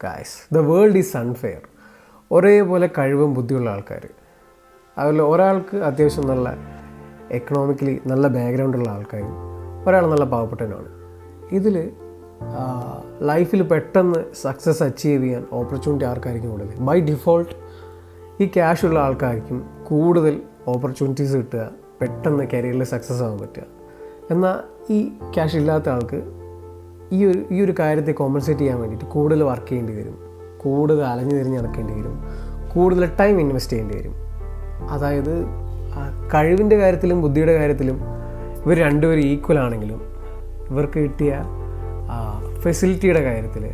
Guys, the world is unfair. ഒരേപോലെ കഴിവും ബുദ്ധിയുള്ള ആൾക്കാർ, അതിൽ ഒരാൾക്ക് അത്യാവശ്യം നല്ല എക്കണോമിക്കലി നല്ല ബാക്ക്ഗ്രൗണ്ടുള്ള ആൾക്കാരും ഒരാൾ നല്ല പാവപ്പെട്ടവനാണ്. ഇതിൽ ലൈഫിൽ പെട്ടെന്ന് സക്സസ് അച്ചീവ് ചെയ്യാൻ ഓപ്പർച്യൂണിറ്റി ആർക്കായിരിക്കും കൂടുതൽ? ബൈ ഡിഫോൾട്ട് ഈ ക്യാഷുള്ള ആൾക്കാർക്കും കൂടുതൽ ഓപ്പർച്യൂണിറ്റീസ് കിട്ടുക, പെട്ടെന്ന് കരിയറിൽ സക്സസ് ആകാൻ പറ്റുക. എന്നാൽ ഈ ക്യാഷ് ഇല്ലാത്ത ആൾക്ക് ഈ ഒരു കാര്യത്തെ കോമ്പൻസേറ്റ് ചെയ്യാൻ വേണ്ടിയിട്ട് കൂടുതൽ വർക്ക് ചെയ്യേണ്ടി വരും, കൂടുതൽ അലഞ്ഞു തിരിഞ്ഞ് നടക്കേണ്ടി വരും, കൂടുതൽ ടൈം ഇൻവെസ്റ്റ് ചെയ്യേണ്ടി വരും. അതായത് കഴിവിൻ്റെ കാര്യത്തിലും ബുദ്ധിയുടെ കാര്യത്തിലും ഇവർ രണ്ടുപേരും ഈക്വൽ ആണെങ്കിലും ഇവർക്ക് കിട്ടിയ ഫെസിലിറ്റിയുടെ കാര്യത്തിൽ,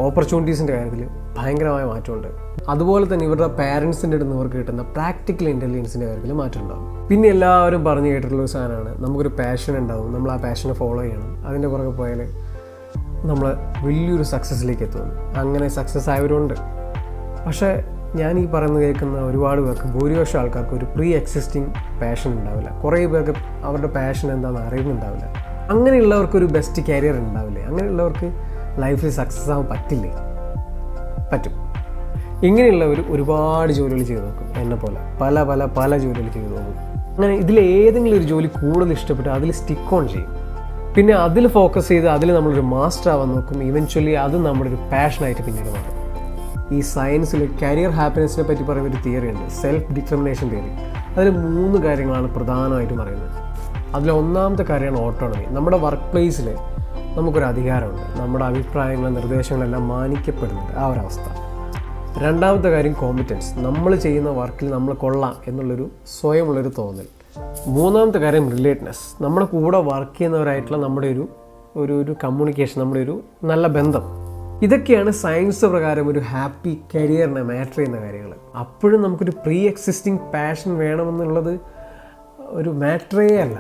ഓപ്പർച്യൂണിറ്റീസിൻ്റെ കാര്യത്തിൽ ഭയങ്കരമായ മാറ്റമുണ്ട്. അതുപോലെ തന്നെ ഇവരുടെ പാരൻസിൻ്റെ അടുത്ത് നിന്ന് ഇവർക്ക് കിട്ടുന്ന പ്രാക്ടിക്കൽ ഇൻ്റലിജൻസിൻ്റെ കാര്യത്തിൽ മാറ്റം ഉണ്ടാകും. പിന്നെ എല്ലാവരും പറഞ്ഞു കേട്ടിട്ടുള്ളൊരു സാധനമാണ്, നമുക്കൊരു പാഷൻ ഉണ്ടാവും, നമ്മൾ ആ പാഷനെ ഫോളോ ചെയ്യണം, അതിൻ്റെ പുറകെ പോയാൽ നമ്മൾ വലിയൊരു സക്സസ്സിലേക്ക് എത്തുന്നു. അങ്ങനെ സക്സസ് ആയവരുണ്ട്. പക്ഷേ ഞാൻ ഈ പറയുന്നത് കേൾക്കുന്ന ഒരുപാട് പേർക്ക്, ഭൂരിപക്ഷം ആൾക്കാർക്ക് ഒരു പ്രീ എക്സിസ്റ്റിംഗ് പാഷൻ ഉണ്ടാവില്ല. കുറേ പേർക്ക് അവരുടെ പാഷൻ എന്താണെന്ന് അറിയുന്നുണ്ടാവില്ല. അങ്ങനെയുള്ളവർക്കൊരു ബെസ്റ്റ് കരിയർ ഉണ്ടാവില്ലേ? അങ്ങനെയുള്ളവർക്ക് ലൈഫിൽ സക്സസ് ആവാൻ പറ്റില്ലേ? പറ്റും. ഇങ്ങനെയുള്ളവർ ഒരുപാട് ജോലികൾ ചെയ്ത് നോക്കും, എന്നെ പോലെ പല പല പല ജോലികൾ ചെയ്ത് നോക്കും. അങ്ങനെ ഇതിലേതെങ്കിലും ഒരു ജോലി കൂടുതൽ ഇഷ്ടപ്പെട്ട് അതിൽ സ്റ്റിക്ക് ഓൺ ചെയ്യും. പിന്നെ അതിൽ ഫോക്കസ് ചെയ്ത് അതിൽ നമ്മളൊരു മാസ്റ്റർ ആവാൻ നോക്കും. ഇവൻച്വലി അത് നമ്മുടെ ഒരു പാഷനായിട്ട് പിന്നീട് മാറും. ഈ സയൻസിൽ കരിയർ ഹാപ്പിനെസ്സിനെ പറ്റി പറയുന്ന ഒരു തിയറി ഉണ്ട്, സെൽഫ് ഡിറ്റർമിനേഷൻ തിയറി. അതിൽ 3 കാര്യങ്ങളാണ് പ്രധാനമായിട്ടും പറയുന്നത്. അതിൽ ഒന്നാമത്തെ കാര്യമാണ് ഓട്ടോണമി. നമ്മുടെ വർക്ക് പ്ലേസിൽ നമുക്കൊരു അധികാരമുണ്ട്, നമ്മുടെ അഭിപ്രായങ്ങളും നിർദ്ദേശങ്ങളെല്ലാം മാനിക്കപ്പെടുന്നുണ്ട്, ആ ഒരവസ്ഥ. രണ്ടാമത്തെ കാര്യം കോമ്പിറ്റൻസ്, നമ്മൾ ചെയ്യുന്ന വർക്കിൽ നമ്മൾ കൊള്ളാം എന്നുള്ളൊരു സ്വയമുള്ളൊരു തോന്നൽ. മൂന്നാമത്തെ കാര്യം റിലേറ്റഡ്നെസ്, നമ്മുടെ കൂടെ വർക്ക് ചെയ്യുന്നവരായിട്ടുള്ള നമ്മുടെ ഒരു കമ്മ്യൂണിക്കേഷൻ, നമ്മുടെ ഒരു നല്ല ബന്ധം. ഇതൊക്കെയാണ് സയൻസ് പ്രകാരം ഒരു ഹാപ്പി കരിയറിനെ മാറ്റർ ചെയ്യുന്ന കാര്യങ്ങൾ. അപ്പോഴും നമുക്കൊരു പ്രീ എക്സിസ്റ്റിംഗ് പാഷൻ വേണമെന്നുള്ളത് ഒരു മാറ്ററേ അല്ല.